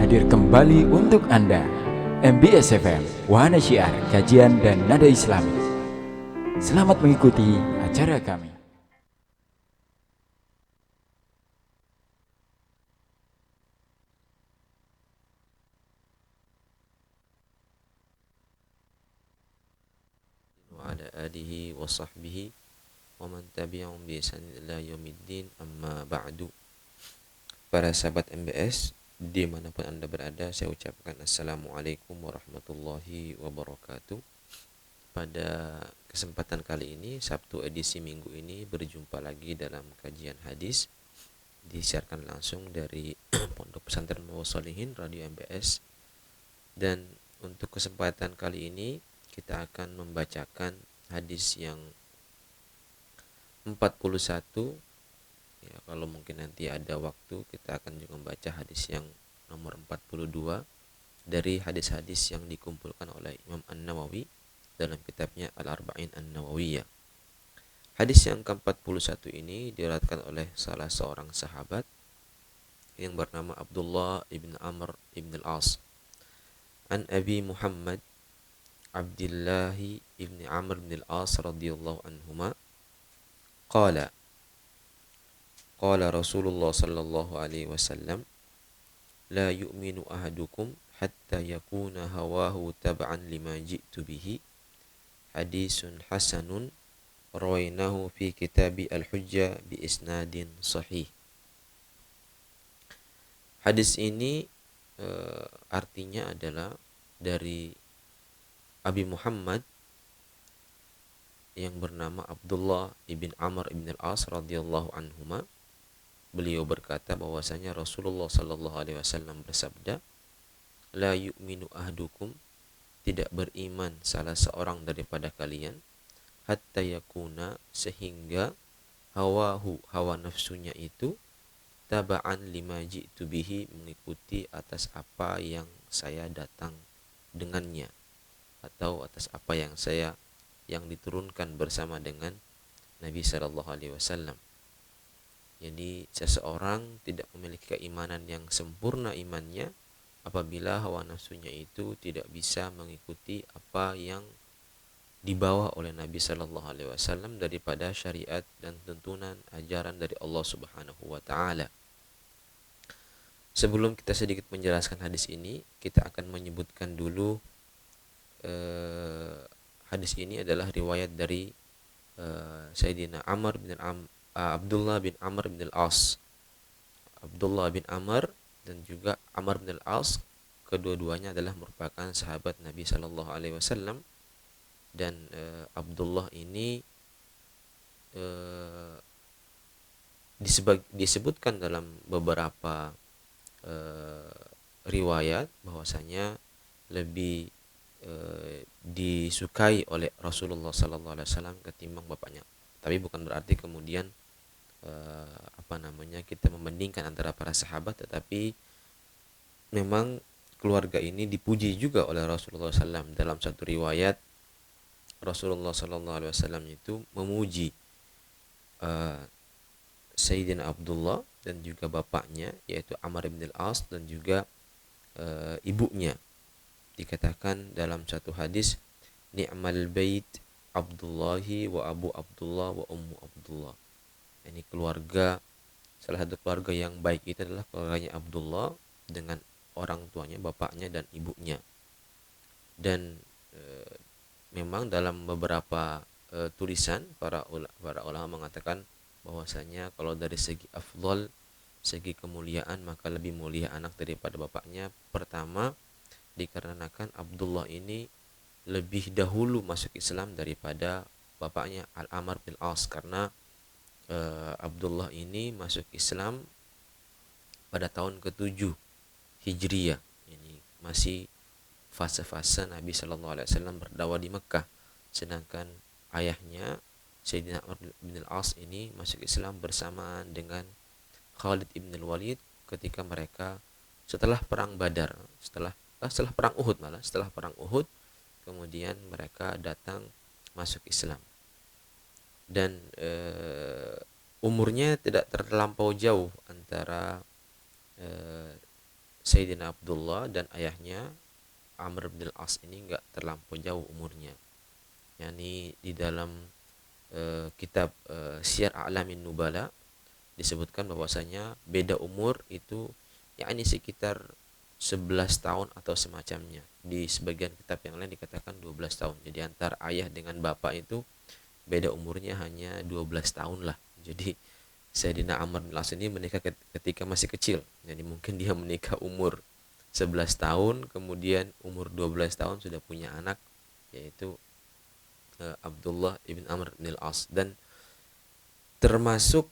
hadir kembali untuk Anda. MBS FM, Wahana Syiar, Kajian dan Nada Islami. Selamat mengikuti acara kami. Wa ala alihi wa sahbihi wa man tabi'ahum bi ihsan ila yaumiddin, amma ba'du. Para sahabat MBS dimanapun Anda berada, saya ucapkan Assalamualaikum warahmatullahi wabarakatuh. Pada kesempatan kali ini, Sabtu edisi minggu ini, berjumpa lagi dalam kajian hadis disiarkan langsung dari Pondok Pesantren Mawasolihin Radio MBS. Dan untuk kesempatan kali ini kita akan membacakan hadis yang 41. Ya, kalau mungkin nanti ada waktu kita akan juga membaca hadis yang nomor 42 dari hadis-hadis yang dikumpulkan oleh Imam An-Nawawi dalam kitabnya Al-Arba'in An-Nawawiyah. Hadis yang ke-41 ini diriwayatkan oleh salah seorang sahabat yang bernama Abdullah ibn Amr ibn al-As. An Abi Muhammad Abdullah ibn Amr ibn al-As radhiyallahu anhuma qala qala Rasulullah sallallahu alaihi wasallam la yu'minu ahadukum hatta yakuna hawahu tab'an lima ji'tu bihi, hadisun hasanun rawainahu fi kitabi al-hujjah bi isnadin sahih. Hadis ini artinya adalah dari Abi Muhammad yang bernama Abdullah ibn Amr ibn al-As radhiyallahu anhuma. Beliau berkata bahwasanya Rasulullah sallallahu alaihi wasallam bersabda, la yu'minu ahdukum, tidak beriman salah seorang daripada kalian, hatta yakuna, sehingga hawahu, hawa nafsunya itu, taba'an lima ji'tu bihi, mengikuti atas apa yang saya datang dengannya, atau atas apa yang diturunkan bersama dengan Nabi sallallahu alaihi wasallam. Jadi seseorang tidak memiliki keimanan yang sempurna imannya apabila hawa nafsunya itu tidak bisa mengikuti apa yang dibawa oleh Nabi sallallahu alaihi wasallam daripada syariat dan tuntunan ajaran dari Allah Subhanahu wa taala. Sebelum kita sedikit menjelaskan hadis ini, kita akan menyebutkan dulu hadis ini adalah riwayat dari Sayyidina Abdullah bin Amr bin al-As. Abdullah bin Amr dan juga Amr bin al-As, kedua-duanya adalah merupakan sahabat Nabi sallallahu alaihi wasallam. Dan Abdullah ini disebutkan dalam beberapa riwayat bahwasanya lebih disukai oleh Rasulullah sallallahu alaihi wasallam ketimbang bapaknya. Tapi bukan berarti kemudian kita membandingkan antara para sahabat, tetapi memang keluarga ini dipuji juga oleh Rasulullah SAW. Dalam satu riwayat, Rasulullah SAW itu memuji Sayyidina Abdullah dan juga bapaknya, yaitu Amr bin al-As, dan juga ibunya. Dikatakan dalam satu hadis, ni'mal bait Abdullahi wa Abu Abdullah wa Ummu Abdullah. Ini keluarga, salah satu keluarga yang baik itu adalah keluarganya Abdullah dengan orang tuanya, bapaknya dan ibunya. Dan memang dalam beberapa tulisan para ulama mengatakan bahwasanya kalau dari segi afdal, segi kemuliaan, maka lebih mulia anak daripada bapaknya. Pertama, dikarenakan Abdullah ini lebih dahulu masuk Islam daripada bapaknya Al-Amr bin As, karena Abdullah ini masuk Islam pada tahun ke-7 Hijriyah. Ini masih fase-fase Nabi sallallahu alaihi wasallam berdakwah di Mekah. Sedangkan ayahnya Sayyidina Amr bin al-As ini masuk Islam bersamaan dengan Khalid ibn al-Walid ketika mereka setelah perang Badar, setelah perang Uhud, kemudian mereka datang masuk Islam. Dan umurnya tidak terlampau jauh antara Sayyidina Abdullah dan ayahnya Amr bin Al-As ini nggak terlampau jauh umurnya. Yani di dalam kitab Syiar A'lamin Nubala disebutkan bahwasanya beda umur itu yakni sekitar 11 tahun atau semacamnya. Di sebagian kitab yang lain dikatakan 12 tahun. Jadi antara ayah dengan bapak itu beda umurnya hanya 12 tahun lah. Jadi Sayyidina Amr bin As ini menikah ketika masih kecil. Jadi mungkin dia menikah umur 11 tahun, kemudian umur 12 tahun sudah punya anak, yaitu Abdullah ibn Amr bin As. Dan termasuk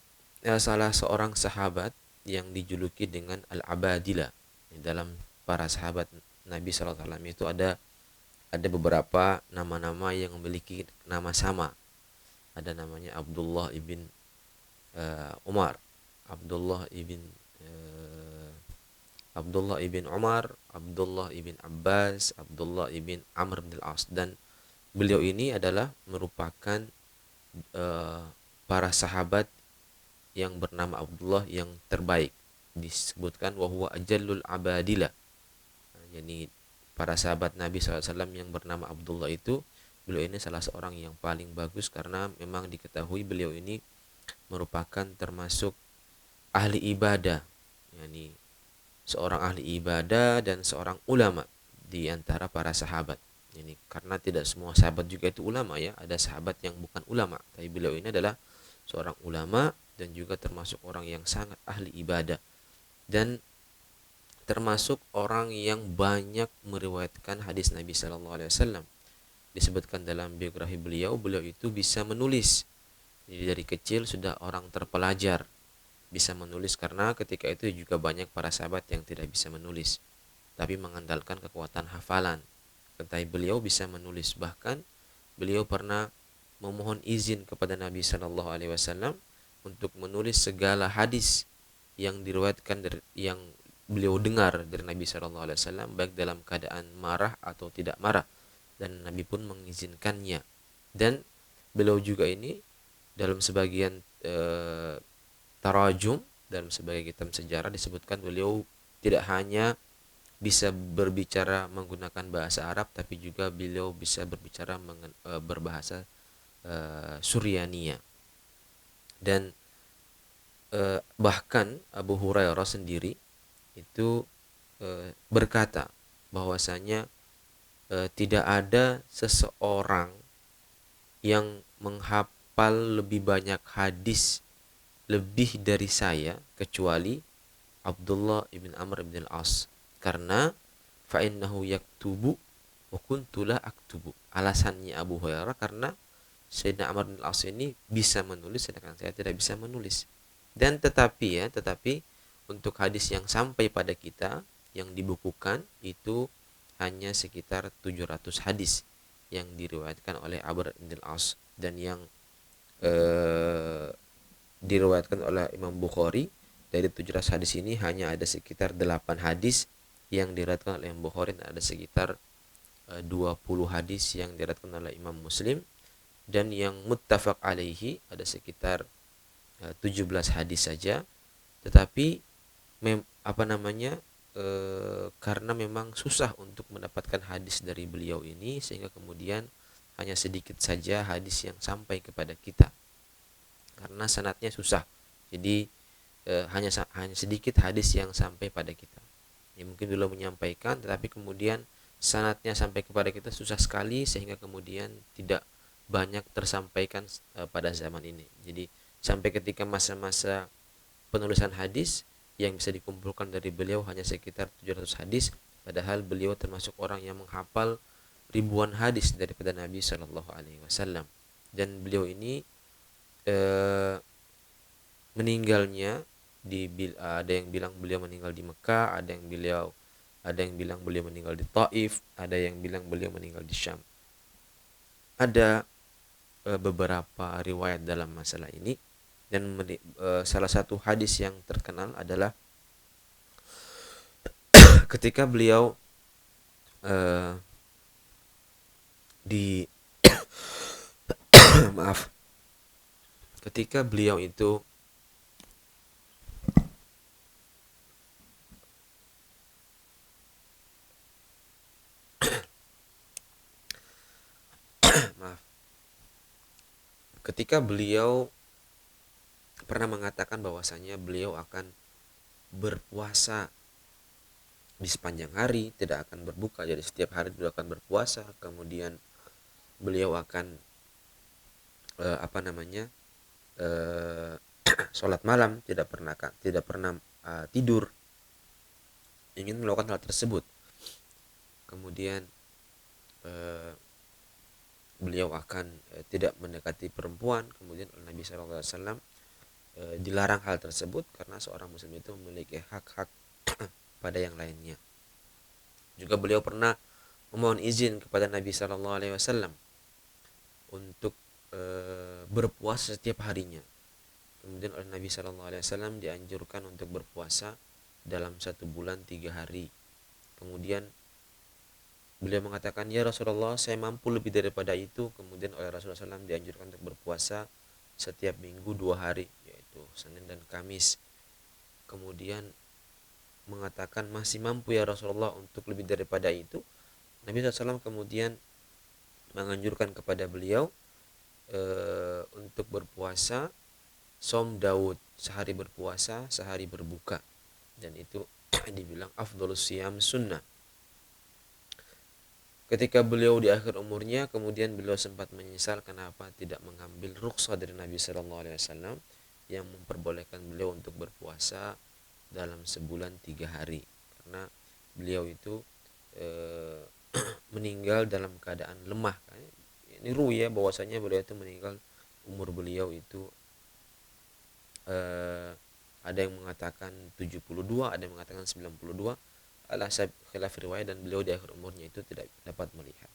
salah seorang sahabat yang dijuluki dengan Al-Abadilah. Dalam para sahabat Nabi SAW itu ada beberapa nama-nama yang memiliki nama sama. Ada namanya Abdullah ibn Umar, Abdullah ibn Abdullah ibn Umar, Abdullah ibn Abbas, Abdullah ibn Amr bin Al-As. Dan beliau ini adalah merupakan para sahabat yang bernama Abdullah yang terbaik. Disebutkan wahwa ajallul abadilah. Jadi para sahabat Nabi SAW yang bernama Abdullah itu, beliau ini salah seorang yang paling bagus karena memang diketahui beliau ini merupakan termasuk ahli ibadah, yani seorang ahli ibadah dan seorang ulama di antara para sahabat. Ini karena tidak semua sahabat juga itu ulama ya, ada sahabat yang bukan ulama, tapi beliau ini adalah seorang ulama dan juga termasuk orang yang sangat ahli ibadah dan termasuk orang yang banyak meriwayatkan hadis Nabi Sallallahu Alaihi Wasallam. Disebutkan dalam biografi beliau, beliau itu bisa menulis. Jadi dari kecil sudah orang terpelajar, bisa menulis karena ketika itu juga banyak para sahabat yang tidak bisa menulis, tapi mengandalkan kekuatan hafalan. Tetapi beliau bisa menulis, bahkan beliau pernah memohon izin kepada Nabi Sallallahu Alaihi Wasallam untuk menulis segala hadis yang diriwayatkan yang beliau dengar dari Nabi Sallallahu Alaihi Wasallam, baik dalam keadaan marah atau tidak marah, dan Nabi pun mengizinkannya. Dan beliau juga ini dalam sebagian tarajum, dalam sebagai kitab sejarah disebutkan beliau tidak hanya bisa berbicara menggunakan bahasa Arab, tapi juga beliau bisa berbicara berbahasa Suryania. Dan bahkan Abu Hurairah sendiri itu berkata bahwasanya tidak ada seseorang yang menghafal lebih banyak hadis lebih dari saya kecuali Abdullah ibn Amr ibn Al-As, karena fa'innahu yaktubu wa kuntulah aktubu. Alasannya Abu Hurairah karena Sayyidina Amr bin Al-As ini bisa menulis sedangkan saya tidak bisa menulis. Dan tetapi untuk hadis yang sampai pada kita yang dibukukan itu hanya sekitar 700 hadis yang diriwayatkan oleh Amr bin Al-As, dan yang diriwayatkan oleh Imam Bukhari dari 700 hadis ini hanya ada sekitar 8 hadis yang diriwayatkan oleh Imam Bukhari, dan ada sekitar 20 hadis yang diriwayatkan oleh Imam Muslim, dan yang muttafaq alaihi ada sekitar 17 hadis saja. Tetapi karena memang susah untuk mendapatkan hadis dari beliau ini, sehingga kemudian hanya sedikit saja hadis yang sampai kepada kita karena sanadnya susah. Jadi hanya sedikit hadis yang sampai pada kita. Ya, mungkin beliau menyampaikan tetapi kemudian sanadnya sampai kepada kita susah sekali, sehingga kemudian tidak banyak tersampaikan pada zaman ini. Jadi sampai ketika masa-masa penulisan hadis yang bisa dikumpulkan dari beliau hanya sekitar 700 hadis, padahal beliau termasuk orang yang menghafal ribuan hadis daripada Nabi Shallallahu Alaihi Wasallam. Dan beliau ini meninggalnya ada yang bilang beliau meninggal di Mekah, ada yang bilang beliau meninggal di Taif, ada yang bilang beliau meninggal di Syam. Ada beberapa riwayat dalam masalah ini, dan salah satu hadis yang terkenal adalah ketika beliau ketika beliau itu ketika beliau pernah mengatakan bahwasanya beliau akan berpuasa di sepanjang hari, tidak akan berbuka, jadi setiap hari beliau akan berpuasa. Kemudian beliau akan sholat malam, tidak pernah tidur, ingin melakukan hal tersebut. Kemudian beliau akan tidak mendekati perempuan. Kemudian oleh Nabi SAW dilarang hal tersebut karena seorang muslim itu memiliki hak-hak pada yang lainnya. Juga beliau pernah memohon izin kepada Nabi SAW untuk berpuasa setiap harinya. Kemudian oleh Nabi SAW dianjurkan untuk berpuasa dalam 1 bulan 3 hari. Kemudian beliau mengatakan, ya Rasulullah, saya mampu lebih daripada itu. Kemudian oleh Rasulullah SAW dianjurkan untuk berpuasa setiap minggu 2 hari, yaitu Senin dan Kamis. Kemudian mengatakan, masih mampu ya Rasulullah untuk lebih daripada itu. Nabi SAW kemudian menganjurkan kepada beliau untuk berpuasa Som Daud, sehari berpuasa, sehari berbuka. Dan itu dibilang afdhalus siyam sunnah. Ketika beliau di akhir umurnya, kemudian beliau sempat menyesal kenapa tidak mengambil rukhsah dari Nabi SAW yang memperbolehkan beliau untuk berpuasa dalam sebulan 3 hari. Karena beliau itu meninggal dalam keadaan lemah. Ini ruya bahwasanya beliau itu meninggal, umur beliau itu ada yang mengatakan 72, ada yang mengatakan 92. Al-Hasab khilaf riwayat, dan beliau di akhir umurnya itu tidak dapat melihat.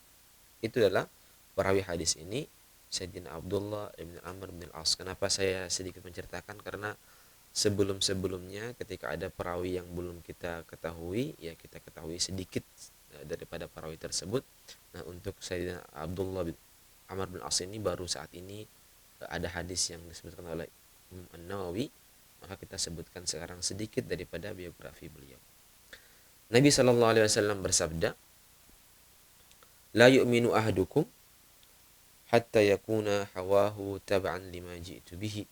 Itu adalah perawi hadis ini, Sayyidina Abdullah ibn Amr bin Al-As. Kenapa saya sedikit menceritakan? Karena sebelum-sebelumnya ketika ada perawi yang belum kita ketahui, ya kita ketahui sedikit daripada perawi tersebut. Nah, untuk Sayyidina Abdullah bin Amr bin Al-As ini baru saat ini ada hadis yang disebutkan oleh Imam An-Nawawi, maka kita sebutkan sekarang sedikit daripada biografi beliau. Nabi SAW bersabda, la yu'minu ahadukum hatta yakuna hawahu tab'an lima ji'tu bihi.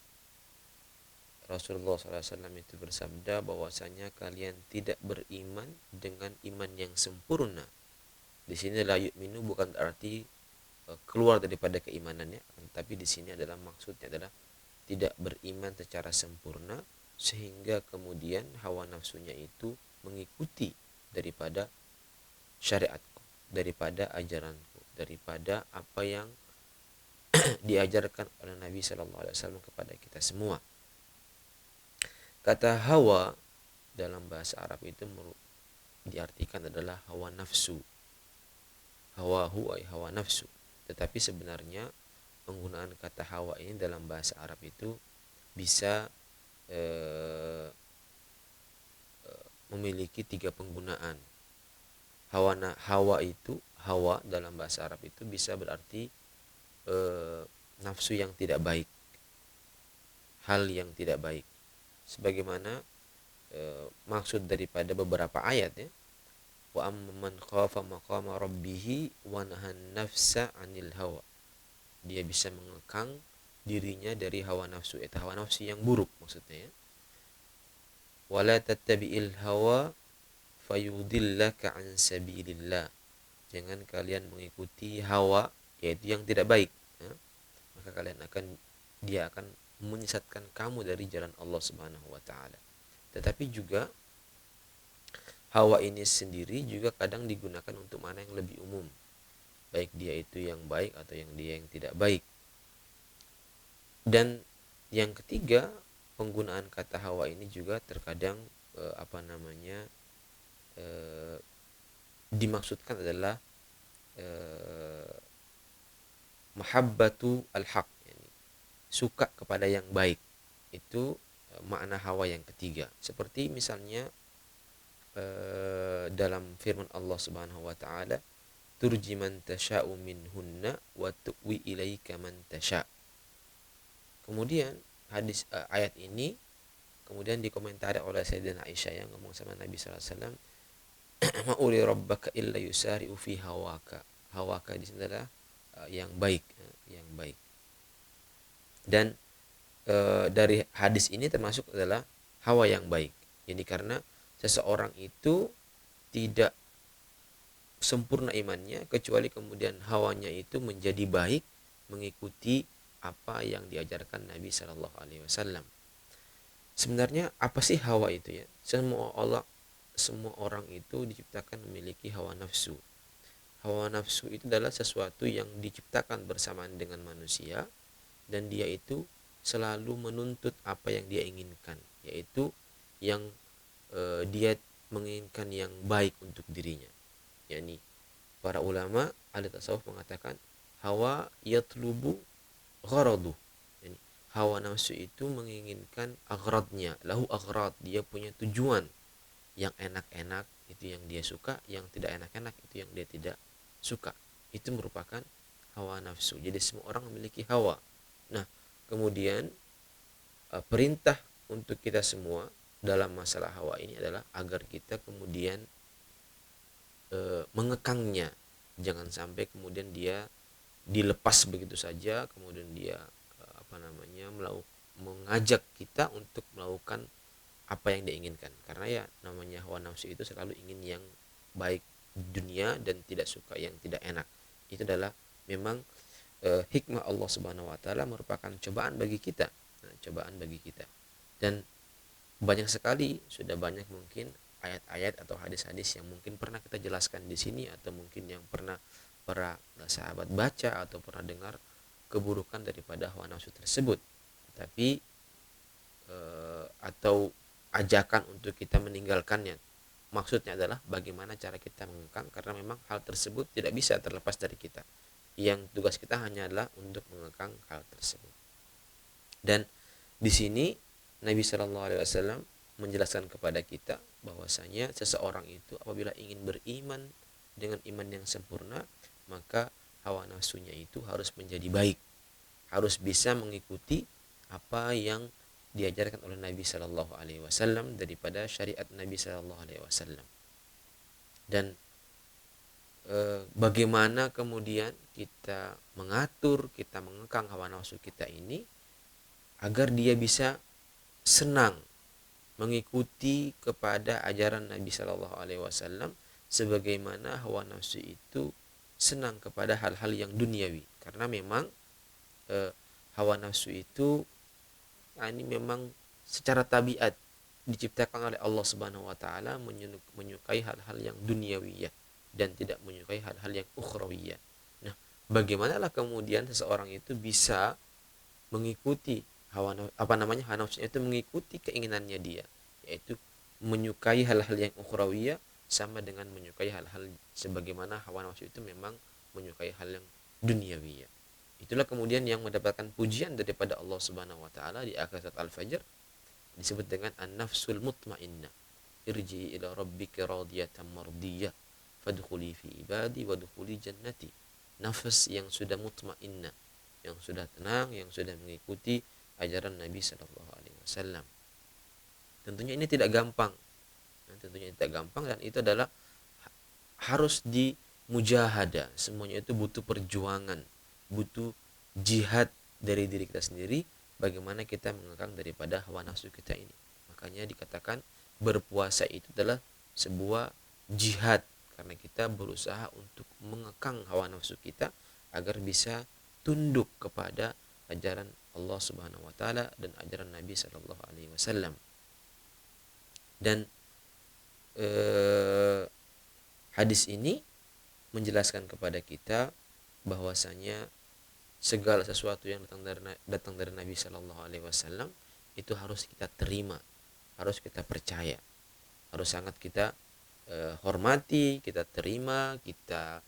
Rasulullah SAW itu bersabda bahwasanya kalian tidak beriman dengan iman yang sempurna. Di sini la yu'minu bukan arti keluar daripada keimanannya, tapi di sini adalah maksudnya adalah tidak beriman secara sempurna sehingga kemudian hawa nafsunya itu mengikuti daripada syariatku, daripada ajaranku, daripada apa yang diajarkan oleh Nabi SAW kepada kita semua. Kata hawa dalam bahasa Arab itu diartikan adalah hawa nafsu. Hawahu ay hawa nafsu. Tetapi sebenarnya penggunaan kata hawa ini dalam bahasa Arab itu bisa memiliki 3 penggunaan. Hawa dalam bahasa Arab itu bisa berarti nafsu yang tidak baik, hal yang tidak baik, sebagaimana maksud daripada beberapa ayat, ya, wa amman khafa maqama rabbih wa nahan nafsa 'anil hawa. Dia bisa mengekang dirinya dari hawa nafsu, itu hawa nafsu yang buruk maksudnya, ya. Wala tattabi'il hawa fayudillaka an sabilillah. Jangan kalian mengikuti hawa, yaitu yang tidak baik, ya. Maka dia akan menyesatkan kamu dari jalan Allah Subhanahu wa taala. Tetapi juga hawa ini sendiri juga kadang digunakan untuk makna yang lebih umum, baik dia itu yang baik atau yang tidak baik. Dan yang ketiga, penggunaan kata hawa ini juga terkadang dimaksudkan adalah mahabbatu al-haq, yani suka kepada yang baik. Itu makna hawa yang ketiga. Seperti misalnya dalam firman Allah Subhanahu wa taala, turji man tasha'u minhunna wa tu'wi ilaika man tasha'. Kemudian ayat ini kemudian dikomentari oleh Sayyidina Aisyah yang ngomong sama Nabi sallallahu alaihi wasallam, ma'uli rabbaka illa yusari'u fi hawaka. Hawaka di sini adalah yang baik, yang baik. Dan dari hadis ini termasuk adalah hawa yang baik. Jadi karena seseorang itu tidak sempurna imannya kecuali kemudian hawanya itu menjadi baik mengikuti apa yang diajarkan Nabi Shallallahu Alaihi Wasallam. Sebenarnya apa sih hawa itu ya? Semua orang itu diciptakan memiliki hawa nafsu. Hawa nafsu itu adalah sesuatu yang diciptakan bersamaan dengan manusia dan dia itu selalu menuntut apa yang dia inginkan, yaitu yang dia menginginkan yang baik untuk dirinya. Yani para ulama ahli tasawuf mengatakan hawa yatlubu gharadu. Yani hawa nafsu itu menginginkan agradnya, lahu agrad, dia punya tujuan. Yang enak-enak itu yang dia suka, yang tidak enak-enak itu yang dia tidak suka. Itu merupakan hawa nafsu. Jadi semua orang memiliki hawa. Nah, kemudian perintah untuk kita semua dalam masalah hawa ini adalah agar kita kemudian mengekangnya. Jangan sampai kemudian dia dilepas begitu saja, kemudian dia mengajak kita untuk melakukan apa yang diinginkan. Karena ya namanya hawa nafsu itu selalu ingin yang baik dunia dan tidak suka yang tidak enak. Itu adalah memang hikmah Allah Subhanahu wa taala merupakan cobaan bagi kita. Nah, cobaan bagi kita. Dan banyak sekali, sudah banyak mungkin ayat-ayat atau hadis-hadis yang mungkin pernah kita jelaskan di sini atau mungkin yang pernah para sahabat baca atau pernah dengar keburukan daripada hawa nafsu tersebut. Tapi atau ajakan untuk kita meninggalkannya. Maksudnya adalah bagaimana cara kita mengekang, karena memang hal tersebut tidak bisa terlepas dari kita. Yang tugas kita hanya adalah untuk mengekang hal tersebut. Dan di sini Nabi Shallallahu Alaihi Wasallam menjelaskan kepada kita bahwasanya seseorang itu apabila ingin beriman dengan iman yang sempurna, maka hawa nafsunya itu harus menjadi baik, harus bisa mengikuti apa yang diajarkan oleh Nabi Shallallahu Alaihi Wasallam daripada syariat Nabi Shallallahu Alaihi Wasallam. Dan bagaimana kemudian kita mengatur, kita mengekang hawa nafsu kita ini agar dia bisa senang mengikuti kepada ajaran Nabi Shallallahu Alaihi Wasallam, sebagaimana hawa nafsu itu senang kepada hal-hal yang duniawi. Karena memang hawa nafsu itu ini memang secara tabiat diciptakan oleh Allah Subhanahu wa taala menyukai hal-hal yang duniawiyah dan tidak menyukai hal-hal yang ukhrawiyah. Nah, bagaimanalah kemudian seseorang itu bisa mengikuti hawa nafsunya itu mengikuti keinginannya dia, yaitu menyukai hal-hal yang ukhrawiyah sama dengan menyukai hal-hal sebagaimana hawa nafsu itu memang menyukai hal yang duniawiyah. Itulah kemudian yang mendapatkan pujian daripada Allah Subhanahu wa taala di akhir surat Al-Fajr, disebut dengan an-nafsul mutmainnah, irji ila rabbika radiyatan mardiyah fadkhuli fi ibadi wadkhuli jannati. Nafas yang sudah mutmainnah, yang sudah tenang, yang sudah mengikuti ajaran Nabi Shallallahu Alaihi Wasallam. Tentunya ini tidak gampang, dan itu adalah harus dimujahadah. Semuanya itu butuh perjuangan, butuh jihad dari diri kita sendiri. Bagaimana kita mengekang daripada hawa nafsu kita ini. Makanya dikatakan berpuasa itu adalah sebuah jihad, karena kita berusaha untuk mengekang hawa nafsu kita agar bisa tunduk kepada ajaran Allah Subhanahu wa taala dan ajaran Nabi Shallallahu Alaihi Wasallam. Dan hadis ini menjelaskan kepada kita bahwasanya segala sesuatu yang datang dari Nabi Shallallahu Alaihi Wasallam itu harus kita terima, harus kita percaya, harus sangat kita hormati, kita terima, kita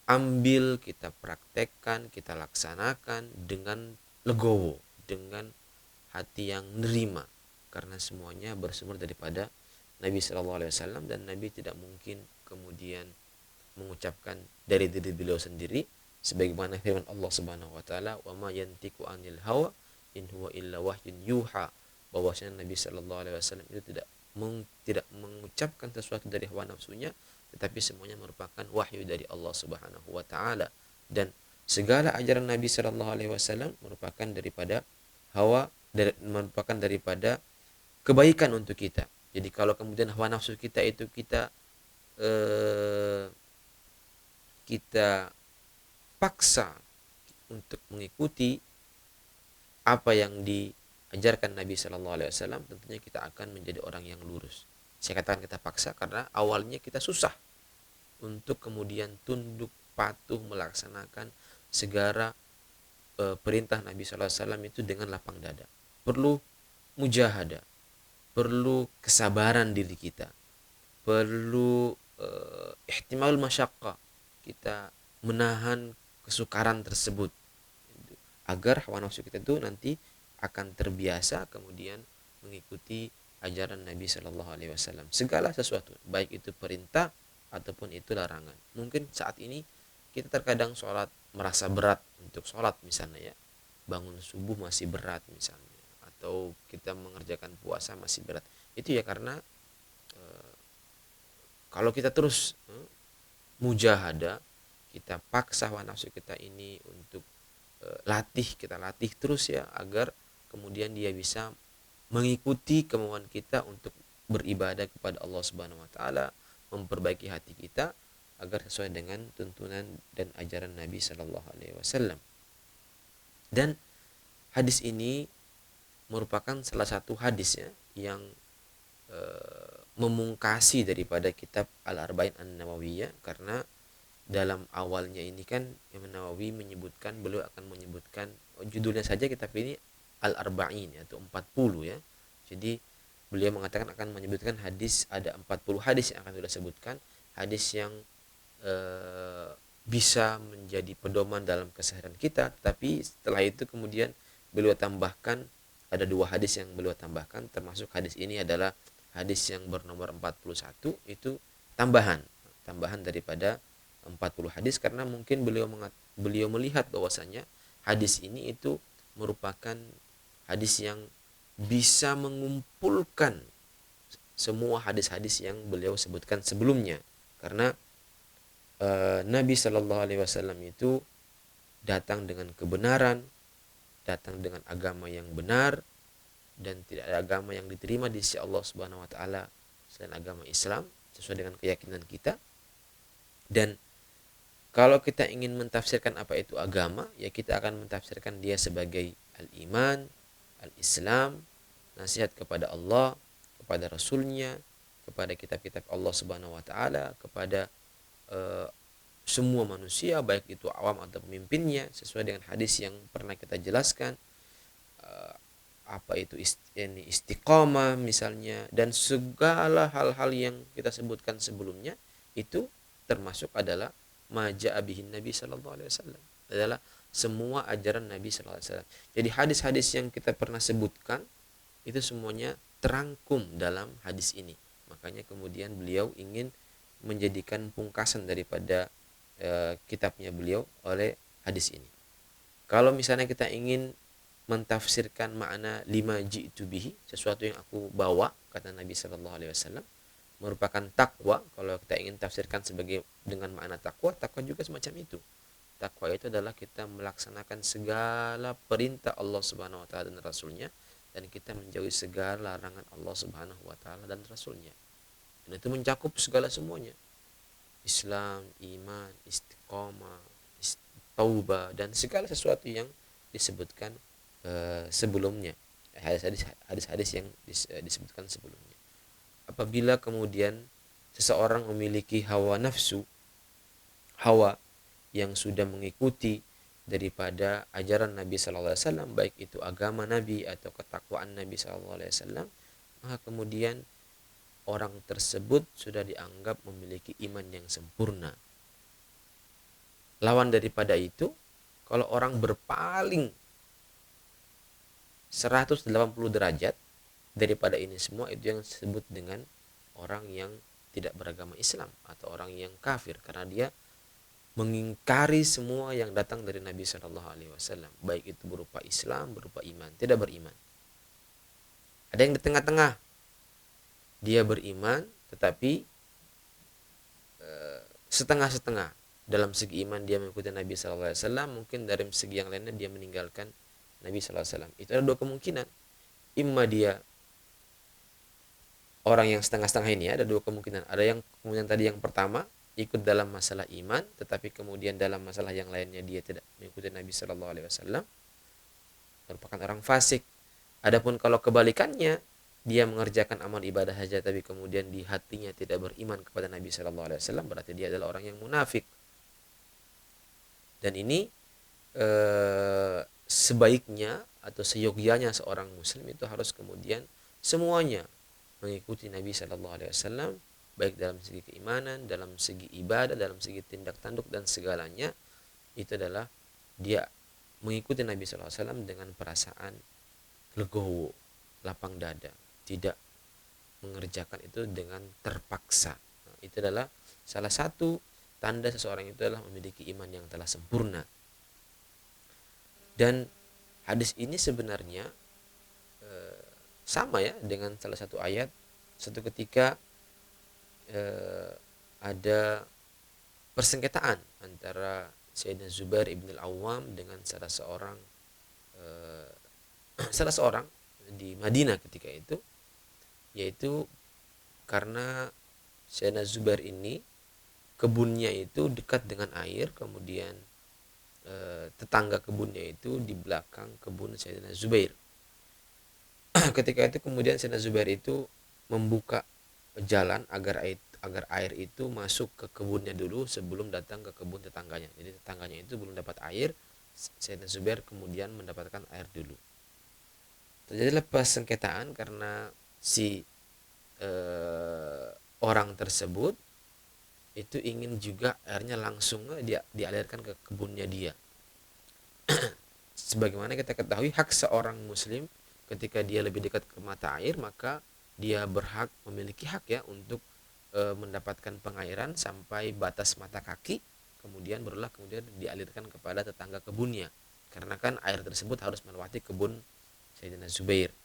ambil, kita praktekkan, kita laksanakan dengan legowo, dengan hati yang nerima, karena semuanya bersumber daripada Nabi Shallallahu Alaihi Wasallam, dan Nabi tidak mungkin kemudian mengucapkan dari diri beliau sendiri, sebagaimana firman Allah Subhanahu wa taala, wa ma yantiqu anil hawa in huwa illa wahyun yuha, bahwasanya Nabi Shallallahu Alaihi Wasallam itu tidak mengucapkan sesuatu dari hawa nafsunya, tetapi semuanya merupakan wahyu dari Allah Subhanahu wa taala. Dan Segala ajaran Nabi Shallallahu Alaihi Wasallam merupakan daripada merupakan daripada kebaikan untuk kita. Jadi kalau kemudian hawa nafsu kita itu eh, kita paksa untuk mengikuti apa yang diajarkan Nabi Shallallahu Alaihi Wasallam, tentunya kita akan menjadi orang yang lurus. Saya katakan kita paksa karena awalnya kita susah untuk kemudian tunduk patuh melaksanakan segala perintah Nabi Shallallahu Alaihi Wasallam itu dengan lapang dada. Perlu mujahadah, perlu kesabaran diri kita, perlu ihtimal masyaqqah, kita menahan kesukaran tersebut agar hawa nafsu kita itu nanti akan terbiasa kemudian mengikuti ajaran Nabi Shallallahu Alaihi Wasallam. Segala sesuatu, baik itu perintah ataupun itu larangan. Mungkin saat ini kita terkadang sholat merasa berat untuk sholat misalnya ya, bangun subuh masih berat misalnya, atau kita mengerjakan puasa masih berat. Itu ya karena kalau kita terus mujahadah, kita paksa hawa nafsu kita ini untuk kita latih terus ya, agar kemudian dia bisa mengikuti kemauan kita untuk beribadah kepada Allah Subhanahu wa taala, memperbaiki hati kita agar sesuai dengan tuntunan dan ajaran Nabi Shallallahu alaihi wasallam. Dan hadis ini merupakan salah satu hadis ya yang memungkasi daripada kitab Al-Arba'in An-Nawawiyah, karena dalam awalnya ini kan Imam Nawawi beliau akan menyebutkan judulnya saja kitab ini Al-Arba'in atau 40 ya. Jadi beliau mengatakan akan menyebutkan hadis, ada 40 hadis yang akan beliau sebutkan, hadis yang bisa menjadi pedoman dalam keseharian kita. Tapi setelah itu kemudian beliau tambahkan, ada 2 hadis yang beliau tambahkan, termasuk hadis ini adalah hadis yang bernomor 41, itu tambahan daripada 40 hadis, karena mungkin beliau melihat bahwasanya hadis ini itu merupakan hadis yang bisa mengumpulkan semua hadis-hadis yang beliau sebutkan sebelumnya. Karena Nabi Shallallahu Alaihi Wasallam itu datang dengan kebenaran, datang dengan agama yang benar, dan tidak ada agama yang diterima di sisi Allah Subhanahu Wa Taala selain agama Islam sesuai dengan keyakinan kita. Dan kalau kita ingin mentafsirkan apa itu agama, ya kita akan mentafsirkan dia sebagai al-iman, al-islam, nasihat kepada Allah, kepada Rasulnya, kepada kitab-kitab Allah Subhanahu Wa Taala, kepada semua manusia, baik itu awam atau pemimpinnya, sesuai dengan hadis yang pernah kita jelaskan. Apa itu istiqamah misalnya, dan segala hal-hal yang kita sebutkan sebelumnya itu termasuk adalah maja'a bihin Nabi Sallallahu Alaihi Wasallam, adalah semua ajaran Nabi Sallallahu Alaihi Wasallam. Jadi hadis-hadis yang kita pernah sebutkan itu semuanya terangkum dalam hadis ini. Makanya kemudian beliau ingin menjadikan pungkasan daripada kitabnya beliau oleh hadis ini. Kalau misalnya kita ingin mentafsirkan makna lima ji'tu bihi, sesuatu yang aku bawa, kata Nabi Sallallahu Alaihi Wasallam, merupakan takwa. Kalau kita ingin tafsirkan dengan makna takwa juga semacam itu. Takwa itu adalah kita melaksanakan segala perintah Allah Subhanahu Wa Taala dan Rasulnya, dan kita menjauhi segala larangan Allah Subhanahu Wa Taala dan Rasulnya. Dan itu mencakup segala semuanya, Islam, iman, istiqomah, taubah, dan segala sesuatu yang disebutkan sebelumnya, hadis-hadis yang disebutkan sebelumnya. Apabila kemudian seseorang memiliki hawa nafsu, hawa yang sudah mengikuti daripada ajaran Nabi Sallallahu Alaihi Wasallam, baik itu agama Nabi atau ketakwaan Nabi Sallallahu Alaihi Wasallam, maka kemudian orang tersebut sudah dianggap memiliki iman yang sempurna. Lawan daripada itu, kalau orang berpaling 180 derajat daripada ini semua, itu yang disebut dengan orang yang tidak beragama Islam atau orang yang kafir, karena dia mengingkari semua yang datang dari Nabi Shallallahu Alaihi Wasallam, baik itu berupa Islam, berupa iman, tidak beriman. Ada yang di tengah-tengah, dia beriman tetapi setengah-setengah, dalam segi iman dia mengikuti Nabi Sallallahu Alaihi Wasallam, mungkin dari segi yang lainnya dia meninggalkan Nabi Sallallahu Alaihi Wasallam. Itu ada dua kemungkinan. Imma dia orang yang setengah-setengah ini, ada dua kemungkinan. Ada yang kemudian tadi yang pertama ikut dalam masalah iman, tetapi kemudian dalam masalah yang lainnya dia tidak mengikuti Nabi Sallallahu Alaihi Wasallam, merupakan orang fasik. Adapun kalau kebalikannya, dia mengerjakan amal ibadah saja tapi kemudian di hatinya tidak beriman kepada Nabi Sallallahu Alaihi Wasallam, berarti dia adalah orang yang munafik. Dan ini sebaiknya atau seyogyanya seorang muslim itu harus kemudian semuanya mengikuti Nabi Sallallahu Alaihi Wasallam, baik dalam segi keimanan, dalam segi ibadah, dalam segi tindak tanduk dan segalanya. Itu adalah dia mengikuti Nabi Sallallahu Alaihi Wasallam dengan perasaan legowo, lapang dada, tidak mengerjakan itu dengan terpaksa. Nah, itu adalah salah satu tanda seseorang itu adalah memiliki iman yang telah sempurna. Dan hadis ini sebenarnya sama ya dengan salah satu ayat. Suatu ketika ada persengketaan antara Sayyidina Zubair ibn al-Awwam dengan salah seorang di Madinah ketika itu, yaitu karena Sayyidina Zubair ini kebunnya itu dekat dengan air, kemudian tetangga kebunnya itu di belakang kebun Sayyidina Zubair. Ketika itu kemudian Sayyidina Zubair itu membuka jalan agar air itu masuk ke kebunnya dulu sebelum datang ke kebun tetangganya. Jadi tetangganya itu belum dapat air, Sayyidina Zubair kemudian mendapatkan air dulu. Terjadilah persengketaan karena si orang tersebut itu ingin juga airnya langsung dialirkan ke kebunnya dia. Sebagaimana kita ketahui, hak seorang muslim ketika dia lebih dekat ke mata air, maka dia berhak, memiliki hak ya untuk mendapatkan pengairan sampai batas mata kaki, kemudian barulah kemudian dialirkan kepada tetangga kebunnya, karena kan air tersebut harus melewati kebun Sayyidina Zubair.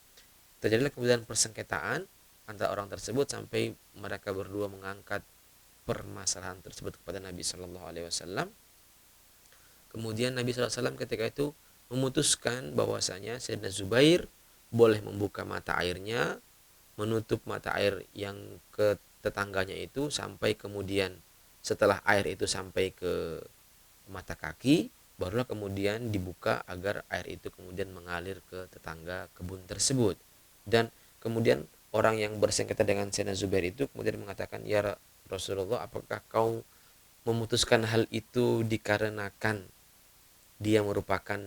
Terjadilah kemudian persengketaan antara orang tersebut sampai mereka berdua mengangkat permasalahan tersebut kepada Nabi Shallallahu Alaihi Wasallam. Kemudian Nabi Shallallahu Alaihi Wasallam ketika itu memutuskan bahwasanya Sayyidina Zubair boleh membuka mata airnya, menutup mata air yang ke tetangganya itu sampai kemudian setelah air itu sampai ke mata kaki, barulah kemudian dibuka agar air itu kemudian mengalir ke tetangga kebun tersebut. Dan kemudian orang yang bersengketa dengan Sayyidina Zubair itu kemudian mengatakan, ya Rasulullah, apakah kau memutuskan hal itu dikarenakan dia merupakan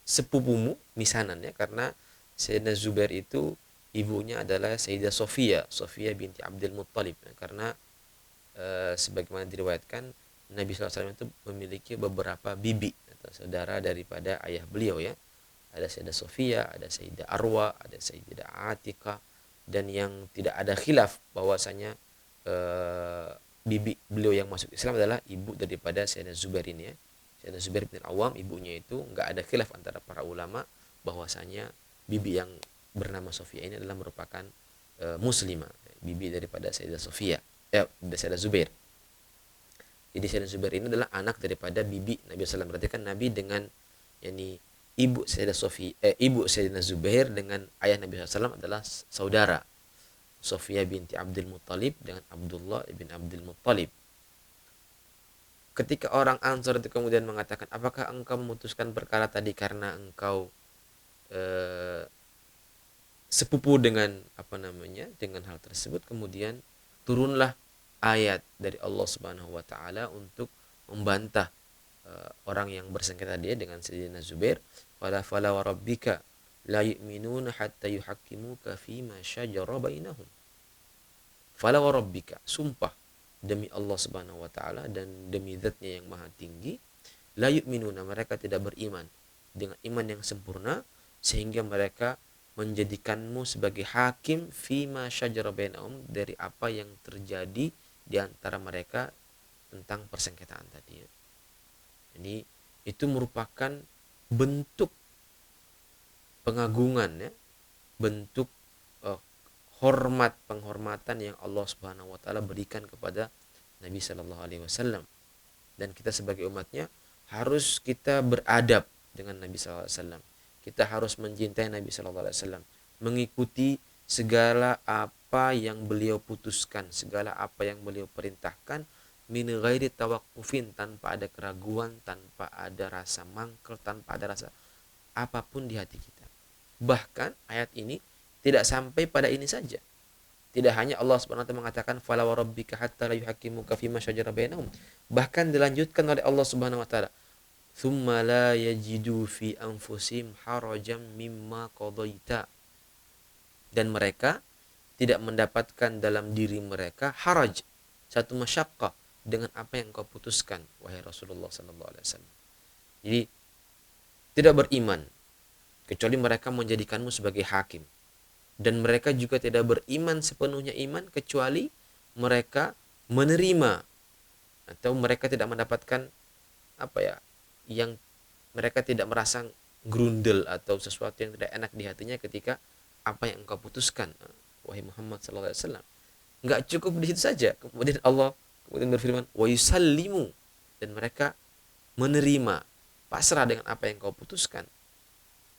sepupumu misanan ya, karena Sayyidina Zubair itu ibunya adalah Sayyidah Sofia binti Abdul Muttalib ya, karena sebagaimana diriwayatkan Nabi SAW itu memiliki beberapa bibi atau saudara daripada ayah beliau ya. Ada Sayyidah Sofia, ada Sayyidah Arwa, ada Sayyidah Atika, dan yang tidak ada khilaf bahwasanya bibi beliau yang masuk Islam adalah ibu daripada Sayyidina Zubair ini ya. Sayyidina Zubair bin Awam, ibunya itu enggak ada khilaf antara para ulama bahwasanya bibi yang bernama Sofia ini adalah merupakan muslimah, bibi daripada Sayyidah Sofia, Sayyidah Zubair. Jadi Sayyidina Zubair ini adalah anak daripada bibi Nabi SAW. Berarti kan Nabi dengan yakni ibu Sayyidina Zubair dengan ayah Nabi SAW adalah saudara. Sofia binti Abdul Muttalib dengan Abdullah bin Abdul Muttalib. Ketika orang Ansar itu kemudian mengatakan, apakah engkau memutuskan perkara tadi karena engkau sepupu dengan dengan hal tersebut, kemudian turunlah ayat dari Allah Subhanahu wa taala untuk membantah orang yang bersengketa dia dengan Sayyidina Zubair. Fala wa rabbika la yu'minuna hatta yuhaqqimuka fima syajara bainahum. Fala wa rabbika, sumpah demi Allah Subhanahu wa taala dan demi zatnya yang maha tinggi, la yu'minuna, mereka tidak beriman dengan iman yang sempurna sehingga mereka menjadikanmu sebagai hakim fima syajara bainahum, dari apa yang terjadi di antara mereka tentang persengketaan tadi ya. Jadi itu merupakan bentuk pengagungan ya, bentuk penghormatan yang Allah Subhanahu wa taala berikan kepada Nabi Shallallahu Alaihi Wasallam, dan kita sebagai umatnya harus kita beradab dengan Nabi Shallallahu Alaihi Wasallam. Kita harus mencintai Nabi Shallallahu Alaihi Wasallam, mengikuti segala apa yang beliau putuskan, segala apa yang beliau perintahkan, min ghairi tawaqqufin, tanpa ada keraguan, tanpa ada rasa mangkel, tanpa ada rasa apapun di hati kita. Bahkan ayat ini tidak sampai pada ini saja. Tidak hanya Allah Subhanahu wa taala mengatakan fala wa rabbika hatta la yuhaqqimuka fima shajara bainahum. Bahkan dilanjutkan oleh Allah Subhanahu wa taala, "Tsumma la yajidu fi anfusihim harajan mimma qadaita." Dan mereka tidak mendapatkan dalam diri mereka haraj, satu masyaqqah dengan apa yang kau putuskan wahai Rasulullah sallallahu alaihi wasallam. Jadi tidak beriman kecuali mereka menjadikanmu sebagai hakim. Dan mereka juga tidak beriman sepenuhnya iman kecuali mereka menerima atau mereka tidak mendapatkan yang mereka tidak merasa grundel atau sesuatu yang tidak enak di hatinya ketika apa yang engkau putuskan wahai Muhammad sallallahu alaihi wasallam. Enggak cukup di situ saja. Kemudian Allah berfirman wa yusallimu, dan mereka menerima, pasrah dengan apa yang kau putuskan.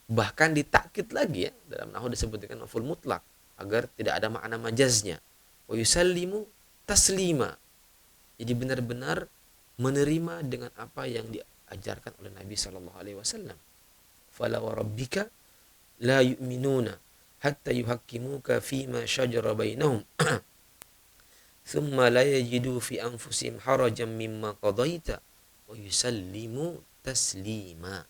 Bahkan ditakkid lagi ya, dalam nahwu disebutkan maf'ul mutlak agar tidak ada makna majaznya. Wa yusallimu taslima. Jadi benar-benar menerima dengan apa yang diajarkan oleh Nabi sallallahu alaihi wasallam. Fala wa rabbika la yu'minuna hatta yuhaqqimuka fima shajara bainahum. Thumma la yajidu fi anfusihim harajan mimma qadaita wa yusallimu taslima.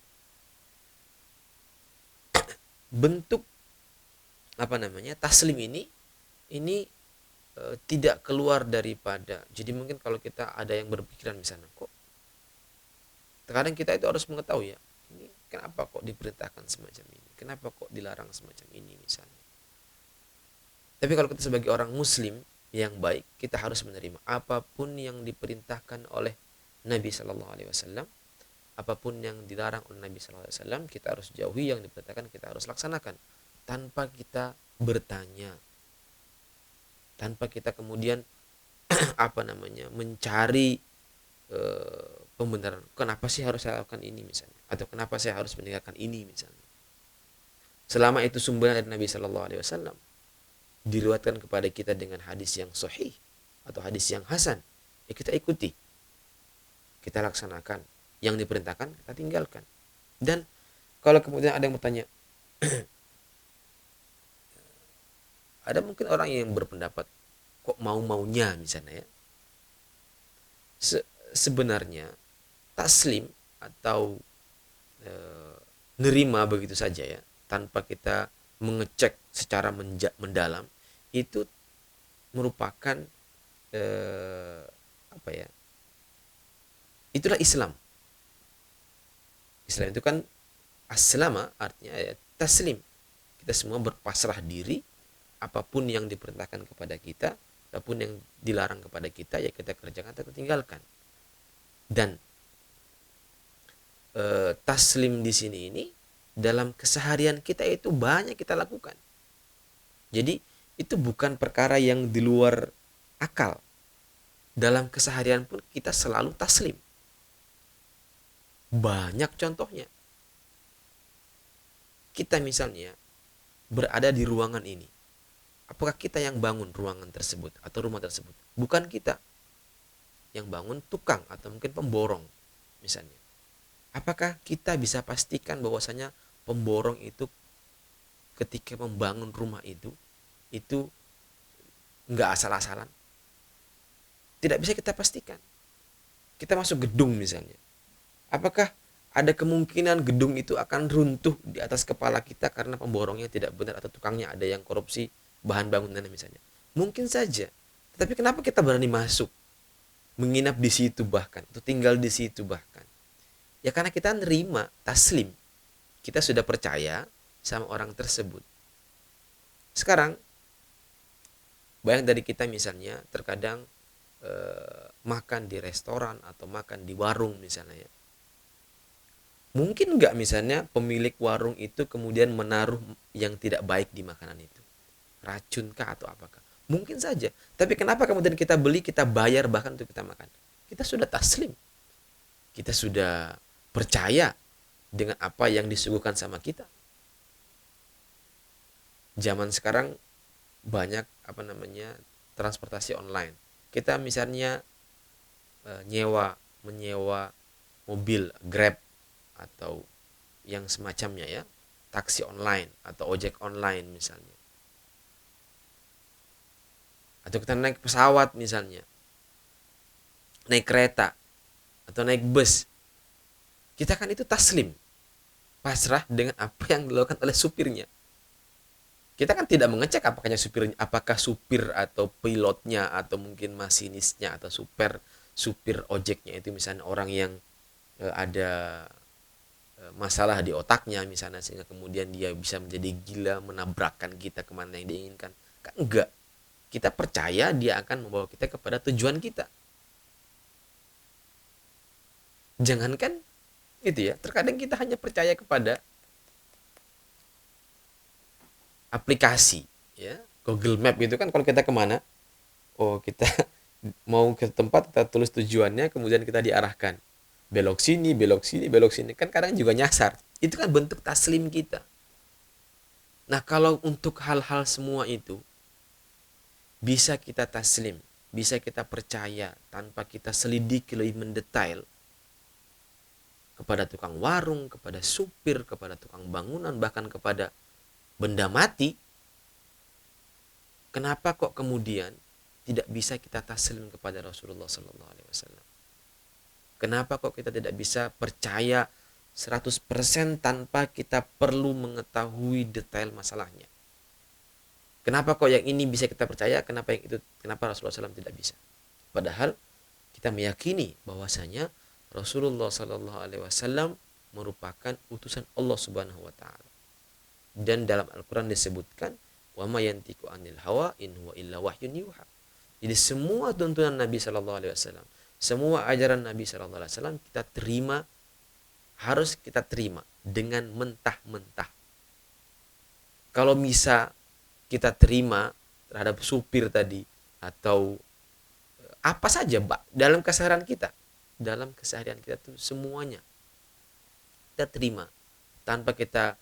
Bentuk taslim ini tidak keluar daripada, jadi mungkin kalau kita ada yang berpikiran misalnya, kok terkadang kita itu harus mengetahui ya, ini kenapa kok diperintahkan semacam ini, kenapa kok dilarang semacam ini misalnya. Tapi kalau kita sebagai orang muslim yang baik, kita harus menerima apapun yang diperintahkan oleh Nabi Shallallahu Alaihi Wasallam, apapun yang dilarang oleh Nabi Shallallahu Alaihi Wasallam, kita harus jauhi, yang diperintahkan kita harus laksanakan tanpa kita bertanya, tanpa kita kemudian mencari pembenaran. Kenapa sih harus saya lakukan ini misalnya, atau kenapa saya harus meninggalkan ini misalnya. Selama itu sumbernya dari Nabi Shallallahu Alaihi Wasallam, diriwayatkan kepada kita dengan hadis yang sahih atau hadis yang hasan, ya kita ikuti, kita laksanakan. Yang diperintahkan kita tinggalkan. Dan kalau kemudian ada yang bertanya, ada mungkin orang yang berpendapat kok mau-maunya misalnya ya. Sebenarnya taslim atau nerima begitu saja ya, tanpa kita mengecek secara mendalam, itu merupakan itulah Islam. Islam itu kan aslama, artinya ya taslim. Kita semua berpasrah diri, apapun yang diperintahkan kepada kita, apapun yang dilarang kepada kita, ya kita kerjakan atau tinggalkan. Dan taslim di sini ini dalam keseharian kita itu banyak kita lakukan. Jadi itu bukan perkara yang di luar akal. Dalam keseharian pun kita selalu taslim. Banyak contohnya. Kita misalnya berada di ruangan ini. Apakah kita yang bangun ruangan tersebut atau rumah tersebut? Bukan kita. Yang bangun tukang atau mungkin pemborong misalnya. Apakah kita bisa pastikan bahwasanya pemborong itu ketika membangun rumah itu nggak asal-asalan? Tidak bisa kita pastikan. Kita masuk gedung misalnya. Apakah ada kemungkinan gedung itu akan runtuh di atas kepala kita karena pemborongnya tidak benar atau tukangnya ada yang korupsi bahan bangunannya misalnya? Mungkin saja. Tetapi kenapa kita berani masuk, menginap di situ bahkan, atau tinggal di situ bahkan? Ya karena kita nerima, taslim. Kita sudah percaya sama orang tersebut. Sekarang, banyak dari kita misalnya terkadang makan di restoran atau makan di warung misalnya ya. Mungkin nggak misalnya pemilik warung itu kemudian menaruh yang tidak baik di makanan itu? Racun kah atau apakah? Mungkin saja. Tapi kenapa kemudian kita beli, kita bayar bahkan untuk kita makan? Kita sudah taslim. Kita sudah percaya dengan apa yang disuguhkan sama kita. Zaman sekarang banyak transportasi online. Kita misalnya menyewa mobil Grab atau yang semacamnya ya, taksi online atau ojek online misalnya. Atau kita naik pesawat misalnya, naik kereta atau naik bus. Kita kan itu taslim, pasrah dengan apa yang dilakukan oleh supirnya. Kita kan tidak mengecek apakah supir atau pilotnya atau mungkin masinisnya atau supir ojeknya itu misalnya orang yang ada masalah di otaknya misalnya, sehingga kemudian dia bisa menjadi gila menabrakkan kita kemana yang diinginkan. Kan enggak. Kita percaya dia akan membawa kita kepada tujuan kita. Jangankan itu ya, terkadang kita hanya percaya kepada aplikasi ya. Google Map itu kan, kalau kita kemana, oh kita mau ke tempat, kita tulis tujuannya, kemudian kita diarahkan belok sini, belok sini, belok sini, kan kadang juga nyasar. Itu kan bentuk taslim kita. Nah, kalau untuk hal-hal semua itu bisa kita taslim, bisa kita percaya tanpa kita selidiki lebih mendetail, kepada tukang warung, kepada supir, kepada tukang bangunan, bahkan kepada benda mati, kenapa kok kemudian tidak bisa kita taslim kepada Rasulullah Sallallahu Alaihi Wasallam? Kenapa kok kita tidak bisa percaya 100% tanpa kita perlu mengetahui detail masalahnya? Kenapa kok yang ini bisa kita percaya, kenapa Rasulullah SAW tidak bisa? Padahal kita meyakini bahwasanya Rasulullah Sallallahu Alaihi Wasallam merupakan utusan Allah Subhanahu Wa Taala. Dan dalam Al-Quran disebutkan, wa ma yantiqu anil hawa in huwa illa wahyun yuha. Jadi semua tuntunan Nabi Sallallahu Alaihi Wasallam, semua ajaran Nabi Sallallahu Alaihi Wasallam harus kita terima dengan mentah-mentah. Kalau bisa kita terima terhadap supir tadi atau apa saja dalam keseharian kita, itu semuanya kita terima tanpa kita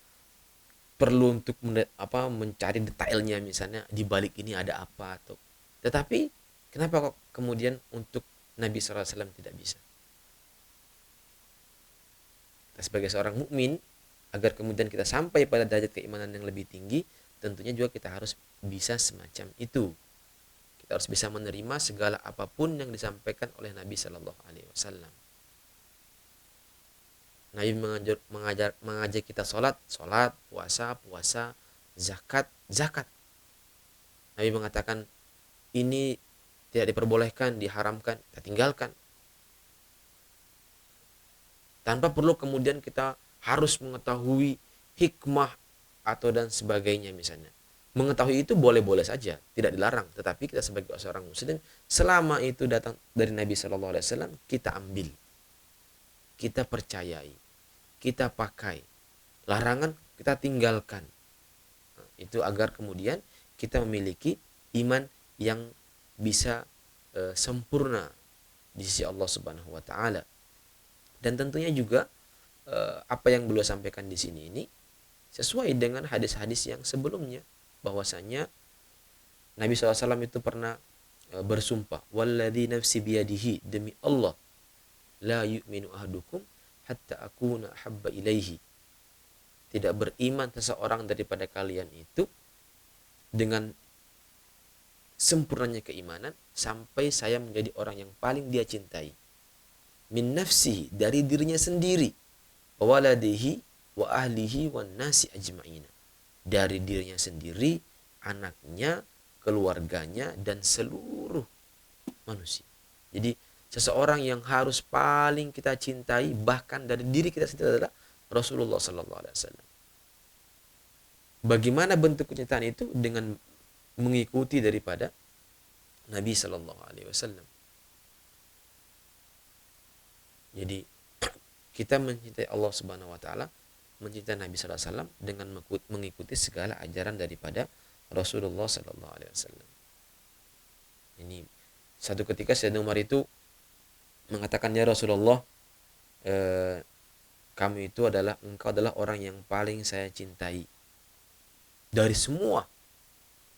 perlu untuk mencari detailnya, misalnya di balik ini ada apa atau. Tetapi kenapa kok kemudian untuk Nabi SAW tidak bisa? Kita sebagai seorang mukmin, agar kemudian kita sampai pada derajat keimanan yang lebih tinggi, tentunya juga kita harus bisa semacam itu. Kita harus bisa menerima segala apapun yang disampaikan oleh Nabi Sallallahu Alaihi Wasallam. Nabi mengajak kita sholat, puasa, zakat. Nabi mengatakan ini tidak diperbolehkan, diharamkan, kita tinggalkan. Tanpa perlu kemudian kita harus mengetahui hikmah atau dan sebagainya misalnya. Mengetahui itu boleh-boleh saja, tidak dilarang. Tetapi kita sebagai seorang muslim, selama itu datang dari Nabi Sallallahu Alaihi Wasallam, kita ambil, kita percayai, kita pakai. Larangan kita tinggalkan. Itu agar kemudian kita memiliki iman yang bisa sempurna di sisi Allah Subhanahu Wa Taala. Dan tentunya juga apa yang beliau sampaikan di sini ini sesuai dengan hadis-hadis yang sebelumnya, bahwasanya Nabi SAW itu pernah bersumpah, walladzi nafsi biyadihi, demi Allah, la yu'minu ahadukum hatta akuna habba ilaihi, tidak beriman seseorang daripada kalian itu dengan sempurnanya keimanan sampai saya menjadi orang yang paling dia cintai, min nafsihi, dari dirinya sendiri, wa waladihi wa ahlihi wan nasi ajma'ina, dari dirinya sendiri, anaknya, keluarganya, dan seluruh manusia. Jadi seseorang yang harus paling kita cintai bahkan dari diri kita sendiri adalah Rasulullah Sallallahu Alaihi Wasallam. Bagaimana bentuk kecintaan itu? Dengan mengikuti daripada Nabi Sallallahu Alaihi Wasallam. Jadi kita mencintai Allah Subhanahu Wa Taala, mencintai Nabi Sallallahu Alaihi Wasallam dengan mengikuti segala ajaran daripada Rasulullah Sallallahu Alaihi Wasallam. Ini satu ketika Sayyidina Umar itu mengatakan, ya Rasulullah, engkau adalah orang yang paling saya cintai dari semua,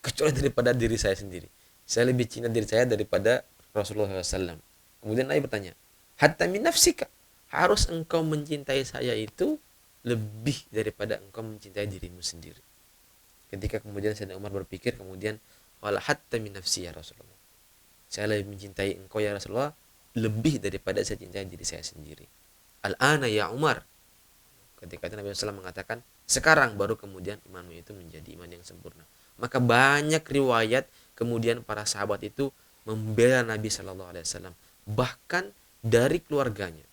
kecuali daripada diri saya sendiri. Saya lebih cinta diri saya daripada Rasulullah SAW. Kemudian Nabi bertanya, hatta min nafsika, harus engkau mencintai saya itu lebih daripada engkau mencintai dirimu sendiri. Ketika kemudian Sayyidina Umar berpikir, kemudian wala hatta min nafsi ya Rasulullah, saya lebih mencintai engkau ya Rasulullah lebih daripada saya cintai diri saya sendiri. Al-ana ya Umar, ketika itu Nabi SAW mengatakan, sekarang baru kemudian imanmu itu menjadi iman yang sempurna. Maka banyak riwayat kemudian para sahabat itu membela Nabi SAW, bahkan dari keluarganya.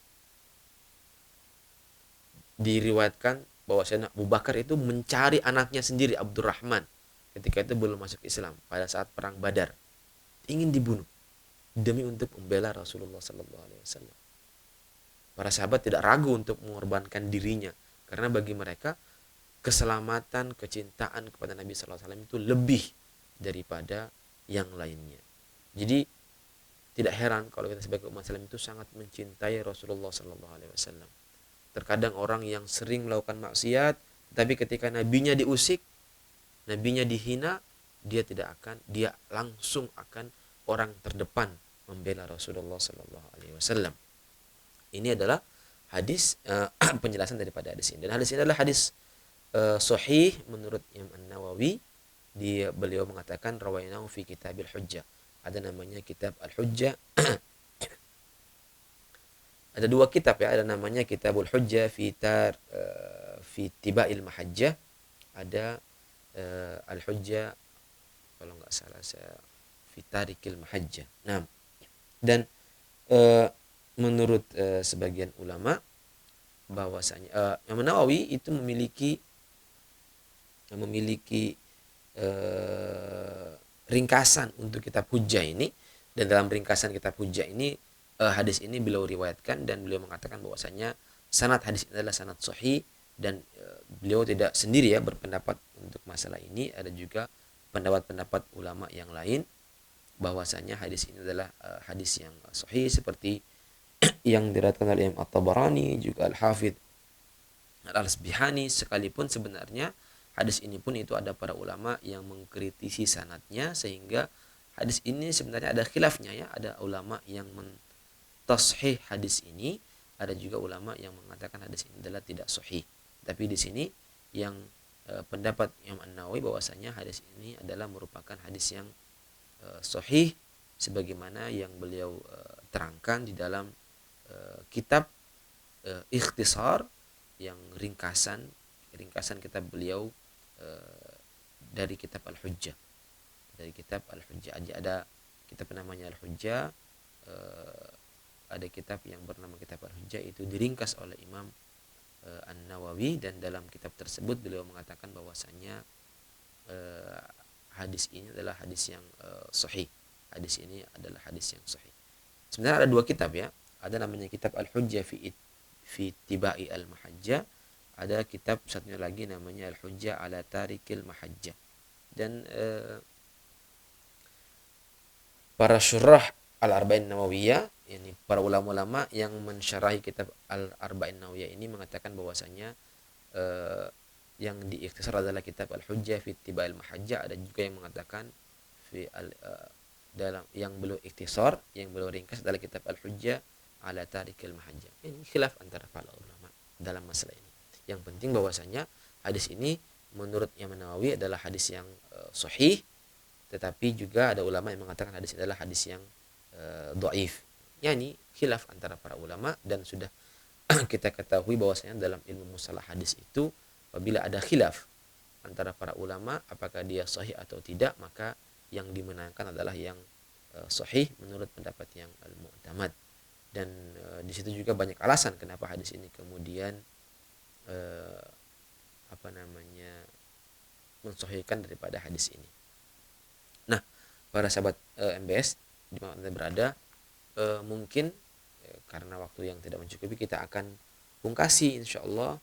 Diriwayatkan bahwa Sayyidina Abu Bakar itu mencari anaknya sendiri, Abdurrahman, ketika itu belum masuk Islam, pada saat perang Badar, ingin dibunuh demi untuk membela Rasulullah SAW. Para sahabat tidak ragu untuk mengorbankan dirinya, karena bagi mereka keselamatan, kecintaan kepada Nabi SAW itu lebih daripada yang lainnya. Jadi tidak heran kalau kita sebagai umat Islam itu sangat mencintai Rasulullah SAW. Terkadang orang yang sering melakukan maksiat, tapi ketika nabinya diusik, nabinya dihina, dia langsung akan orang terdepan membela Rasulullah SAW. Ini adalah hadis, penjelasan daripada hadis ini. Dan hadis ini adalah hadis sahih menurut Imam An-Nawawi. Beliau mengatakan rawainahu fi kitabil hujjah. Ada namanya kitab Al-Hujjah. Ada dua kitab ya, ada namanya Kitabul Hujjah fi Tiba'il Mahajjah. Ada Al-Hujjah, kalau nggak salah saya, fi Tarikil Mahajjah. Nah, dan menurut sebagian ulama bahwasanya Imam Nawawi itu memiliki ringkasan untuk kitab Hujjah ini, dan dalam ringkasan kitab Hujjah ini hadis ini beliau riwayatkan, dan beliau mengatakan bahwasanya sanad hadis ini adalah sanad sahih, dan beliau tidak sendiri ya berpendapat untuk masalah ini. Ada juga pendapat-pendapat ulama yang lain bahwasanya hadis ini adalah hadis yang sahih, seperti yang diriwayatkan oleh Imam At-Tabarani, juga Al-Hafidz Al-Asbihani, sekalipun sebenarnya hadis ini pun itu ada para ulama yang mengkritisi sanadnya, sehingga hadis ini sebenarnya ada khilafnya ya. Ada ulama yang tashih hadis ini, ada juga ulama yang mengatakan hadis ini adalah tidak sahih. Tapi di sini yang pendapat Imam An-Nawawi bahwasanya hadis ini adalah merupakan hadis yang sahih, sebagaimana yang beliau terangkan di dalam kitab Ikhtisar, yang ringkasan kitab beliau dari kitab Al-Hujjah. Dari kitab Al-Hujjah ada kitab namanya Al-Hujjah, ada kitab yang bernama kitab Al-Hujjah, itu diringkas oleh Imam An-Nawawi, dan dalam kitab tersebut beliau mengatakan bahwasanya hadis ini adalah hadis yang sahih. Hadis ini adalah hadis yang sahih. Sebenarnya ada dua kitab ya. Ada namanya kitab Al-Hujjah fi Tiba'i Al-Mahajjah. Ada kitab satunya lagi namanya Al-Hujjah ala Tarikil Mahajjah. Dan para syurah Al-Arba'in Nawawiyah, yani para ulama-ulama yang mensyarahi kitab Al-Arba'in Nawawiyah ini mengatakan bahwasanya yang diikhtisar adalah kitab Al-Hujjah fi Tiba'il Mahajjah. Ada juga yang mengatakan dalam yang beliau ikhtisar, yang beliau ringkas adalah kitab Al-Hujjah ala Tarikil Mahajjah. Ini khilaf antara para ulama dalam masalah ini. Yang penting bahwasanya hadis ini menurut Imam Nawawi adalah hadis yang sahih, tetapi juga ada ulama yang mengatakan hadis ini adalah hadis yang dhaif. Yani khilaf antara para ulama, dan sudah kita ketahui bahwasanya dalam ilmu mustalah hadis itu apabila ada khilaf antara para ulama apakah dia sahih atau tidak, maka yang dimenangkan adalah yang sahih menurut pendapat yang al-mu'tamad. Dan di situ juga banyak alasan kenapa hadis ini kemudian mensahihkan daripada hadis ini. Nah, para sahabat MBS di mana Anda berada, mungkin karena waktu yang tidak mencukupi, kita akan pungkasi insyaallah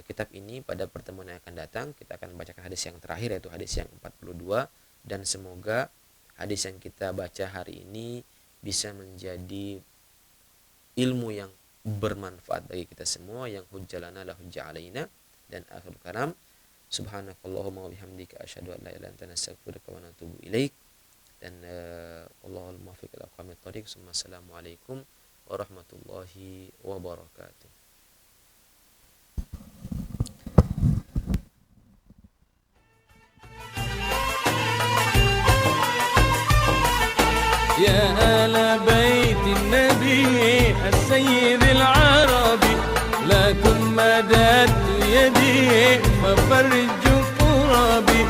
kitab ini pada pertemuan yang akan datang. Kita akan membacakan hadis yang terakhir, yaitu hadis yang 42, dan semoga hadis yang kita baca hari ini bisa menjadi ilmu yang bermanfaat bagi kita semua, yang hujjah lana la hujjah alaina. Dan akhir kalam, subhanakallahumma wa bihamdika asyhadu an la ilaha illa anta astaghfiruka wa atubu ilaik. Dan Allahul muwaffiq ila aqwamit thoriq. Assalamualaikum warahmatullahi wabarakatuh. يا آل بيت النبي السيد العربي لكم مددت يدي ففرج كربي.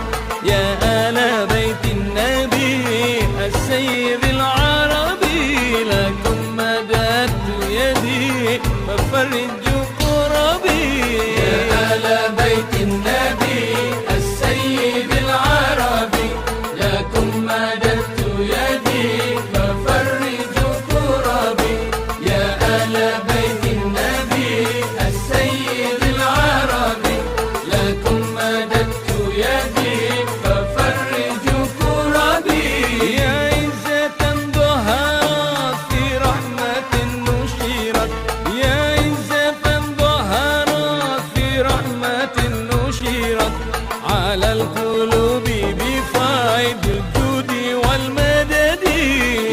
يا آل بيت النبي السيد العربي لكم مددت يدي ففرج كربي. يا آل بيت النبي السيد العربي لكم مددت يدي ففرج كربي. يا آل بيت النبي السيد العربي لكم مددت يدي ففرج كربي. يا عزة ظهرت في رحمة نشرت. يا عزة ظهرت في رحمة نشرت على القلوب بفائد الجود والمدد.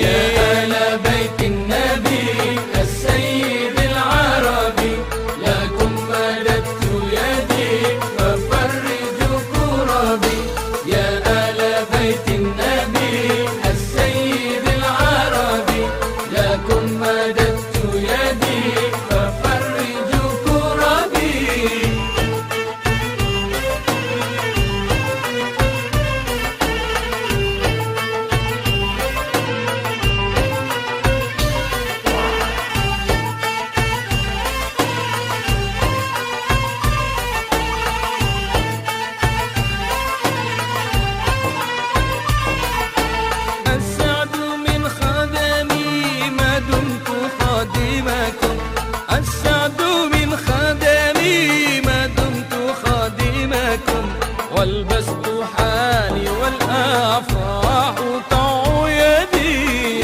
يا آل بيت النبي السيد العربي لكم مددت يدي ففرج كربي. يا آل بيت النبي السيد العربي لكم مددت يدي ففرج كربي. السعد من خدمي ما دمت خادمكم. السعد من خدمي ما دمت خادمكم. والبسط حالي والأفراح طوع يدي.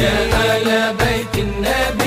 يا آل بيت النبي